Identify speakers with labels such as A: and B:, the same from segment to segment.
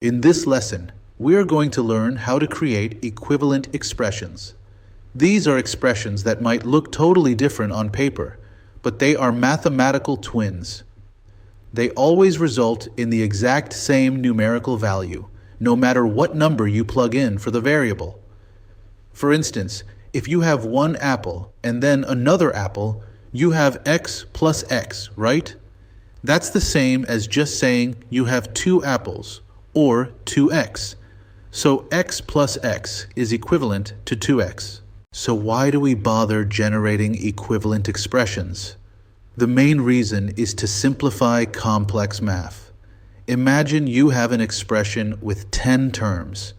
A: In this lesson, we are going to learn how to create equivalent expressions. These are expressions that might look totally different on paper, but they are mathematical twins. They always result in the exact same numerical value, no matter what number you plug in for the variable. For instance, if you have one apple and then another apple, you have x plus x, right? That's the same as just saying you have two apples, or 2x. So x plus x is equivalent to 2x. So why do we bother generating equivalent expressions? The main reason is to simplify complex math. Imagine you have an expression with 10 terms.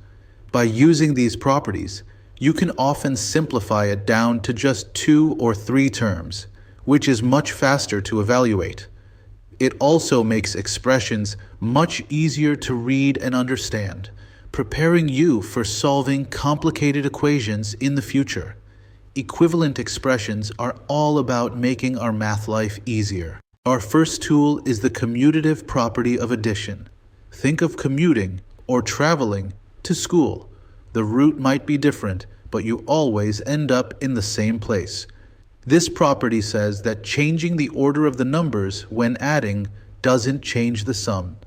A: By using these properties, you can often simplify it down to just 2 or 3 terms, which is much faster to evaluate. It also makes expressions much easier to read and understand, preparing you for solving complicated equations in the future. Equivalent expressions are all about making our math life easier. Our first tool is the commutative property of addition. Think of commuting or traveling to school. The route might be different, but you always end up in the same place. This property says that changing the order of the numbers when adding doesn't change the sum.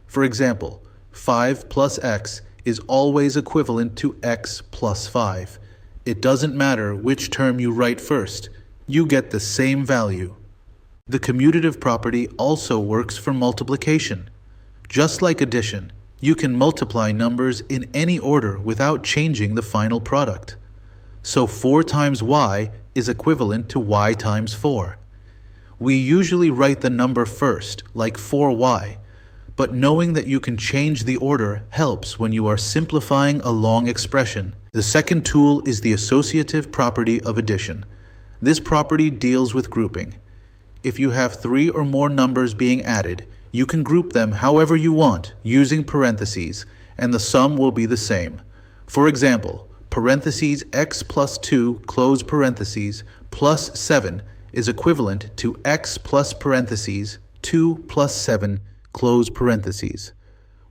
A: For example, 5 plus x is always equivalent to x plus 5. It doesn't matter which term you write first, you get the same value. The commutative property also works for multiplication. Just like addition, you can multiply numbers in any order without changing the final product. So 4 times y is equivalent to y times 4. We usually write the number first, like 4y, but knowing that you can change the order helps when you are simplifying a long expression. The second tool is the associative property of addition. This property deals with grouping. If you have 3 or more numbers being added, you can group them however you want using parentheses, and the sum will be the same. For example, parentheses x plus 2 close parentheses plus 7 is equivalent to x plus parentheses 2 plus 7 close parentheses.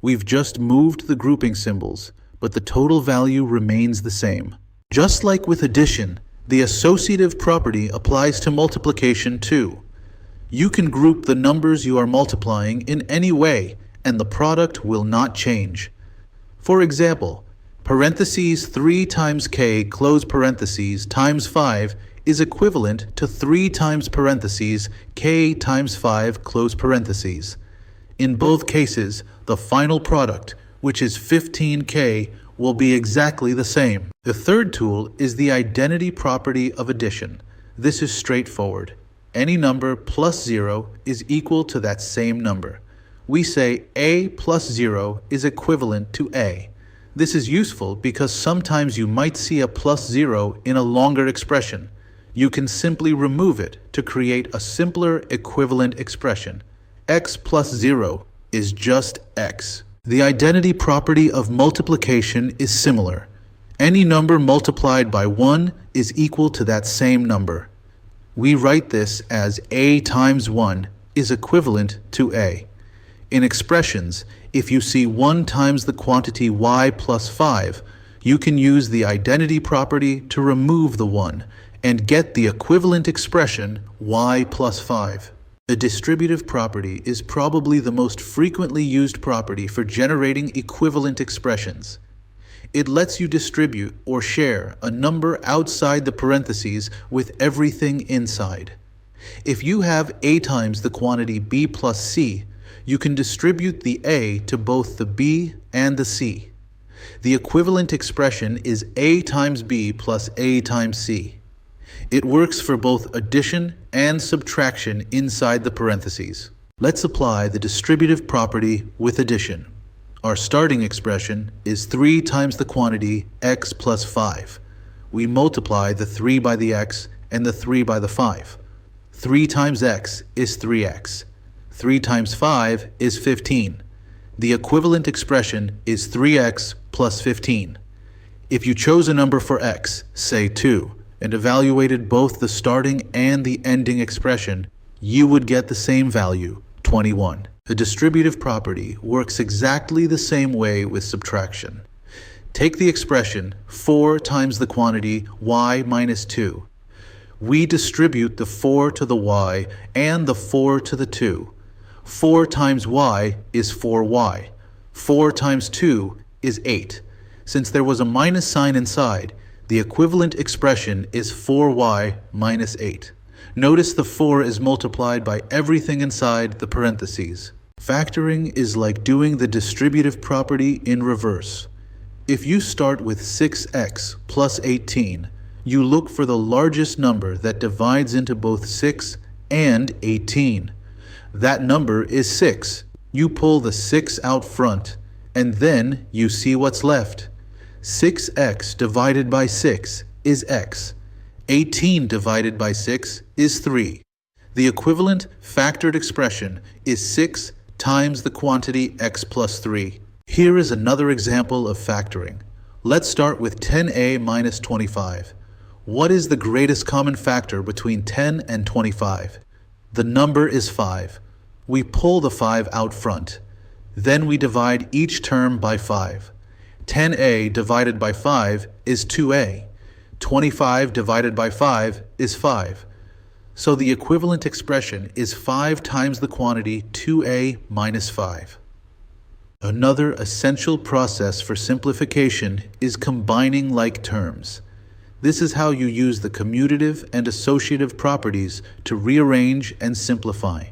A: We've just moved the grouping symbols, but the total value remains the same. Just like with addition, the associative property applies to multiplication too. You can group the numbers you are multiplying in any way, and the product will not change. For example, parentheses 3 times k close parentheses times 5 is equivalent to 3 times parentheses k times 5 close parentheses. In both cases, the final product, which is 15k, will be exactly the same. The third tool is the identity property of addition. This is straightforward. Any number plus 0 is equal to that same number. We say a plus 0 is equivalent to a. This is useful because sometimes you might see a plus 0 in a longer expression. You can simply remove it to create a simpler equivalent expression. X plus 0 is just x. The identity property of multiplication is similar. Any number multiplied by 1 is equal to that same number. We write this as a times 1 is equivalent to a. In expressions, if you see 1 times the quantity y plus 5, you can use the identity property to remove the 1 and get the equivalent expression y plus 5. The distributive property is probably the most frequently used property for generating equivalent expressions. It lets you distribute or share a number outside the parentheses with everything inside. If you have a times the quantity b plus c, you can distribute the a to both the b and the c. The equivalent expression is a times b plus a times c. It works for both addition and subtraction inside the parentheses. Let's apply the distributive property with addition. Our starting expression is 3 times the quantity x plus 5. We multiply the 3 by the x and the 3 by the 5. 3 times x is 3x. 3 times 5 is 15. The equivalent expression is 3x plus 15. If you chose a number for x, say 2, and evaluated both the starting and the ending expression, you would get the same value, 21. A distributive property works exactly the same way with subtraction. Take the expression 4 times the quantity y minus 2. We distribute the 4 to the y and the 4 to the 2. 4 times y is 4y. 4 times 2 is 8. Since there was a minus sign inside, the equivalent expression is 4y minus 8. Notice the 4 is multiplied by everything inside the parentheses. Factoring is like doing the distributive property in reverse. If you start with 6x plus 18, you look for the largest number that divides into both 6 and 18. That number is 6. You pull the 6 out front, and then you see what's left. 6x divided by 6 is x. 18 divided by 6 is 3. The equivalent factored expression is 6 times the quantity x plus 3. Here is another example of factoring. Let's start with 10a minus 25. What is the greatest common factor between 10 and 25? The number is 5. We pull the 5 out front. Then we divide each term by 5. 10a divided by 5 is 2a. 25 divided by 5 is 5. So the equivalent expression is 5 times the quantity 2a minus 5. Another essential process for simplification is combining like terms. This is how you use the commutative and associative properties to rearrange and simplify.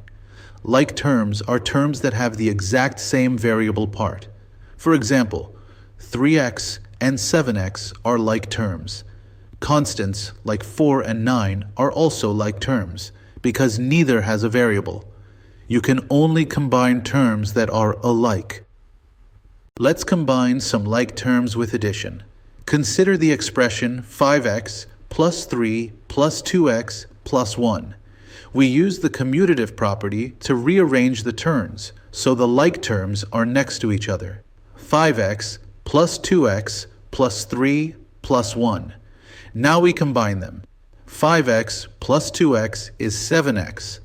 A: Like terms are terms that have the exact same variable part. For example, 3x and 7x are like terms. Constants like 4 and 9 are also like terms, because neither has a variable. You can only combine terms that are alike. Let's combine some like terms with addition. Consider the expression 5x plus 3 plus 2x plus 1. We use the commutative property to rearrange the terms, so the like terms are next to each other. 5x plus 2x plus 3 plus 1. Now we combine them. 5x plus 2x is 7x.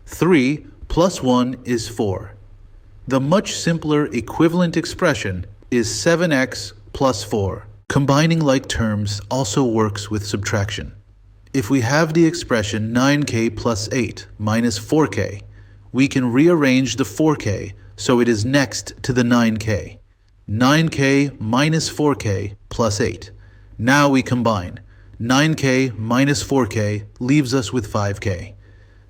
A: 3 plus 1 is 4. The much simpler equivalent expression is 7x plus 4. Combining like terms also works with subtraction. If we have the expression 9k plus 8 minus 4k, we can rearrange the 4k so it is next to the 9k. 9k minus 4k plus 8. Now we combine. 9k minus 4k leaves us with 5k.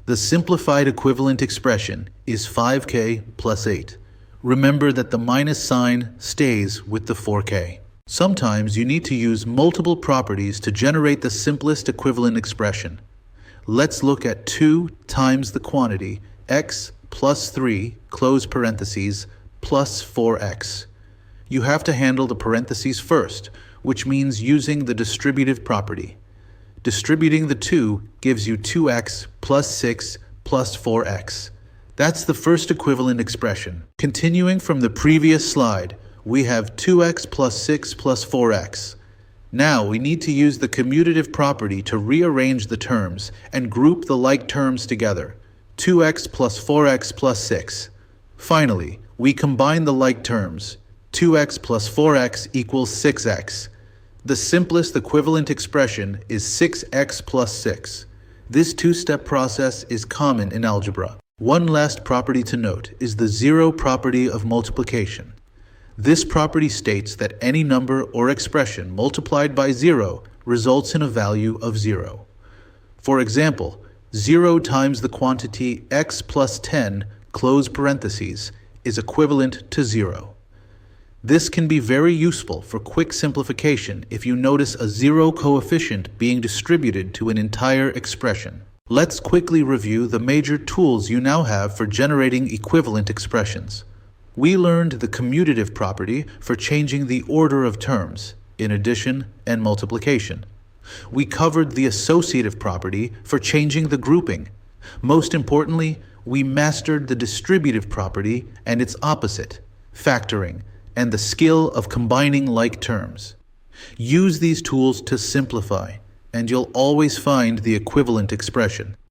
A: The simplified equivalent expression is 5k plus 8. Remember that the minus sign stays with the 4k. Sometimes you need to use multiple properties to generate the simplest equivalent expression. Let's look at 2 times the quantity x plus 3, close parentheses, plus 4x. You have to handle the parentheses first, which means using the distributive property. Distributing the 2 gives you 2x plus 6 plus 4x. That's the first equivalent expression. Continuing from the previous slide, we have 2x plus 6 plus 4x. Now we need to use the commutative property to rearrange the terms and group the like terms together. 2x plus 4x plus 6. Finally, we combine the like terms. 2x plus 4x equals 6x. The simplest equivalent expression is 6x plus 6. This two-step process is common in algebra. One last property to note is the zero property of multiplication. This property states that any number or expression multiplied by 0 results in a value of 0. For example, 0 times the quantity x plus 10, close parentheses, is equivalent to 0. This can be very useful for quick simplification if you notice a zero coefficient being distributed to an entire expression. Let's quickly review the major tools you now have for generating equivalent expressions. We learned the commutative property for changing the order of terms in addition and multiplication. We covered the associative property for changing the grouping. Most importantly, we mastered the distributive property and its opposite, factoring, and the skill of combining like terms. Use these tools to simplify, and you'll always find the equivalent expression.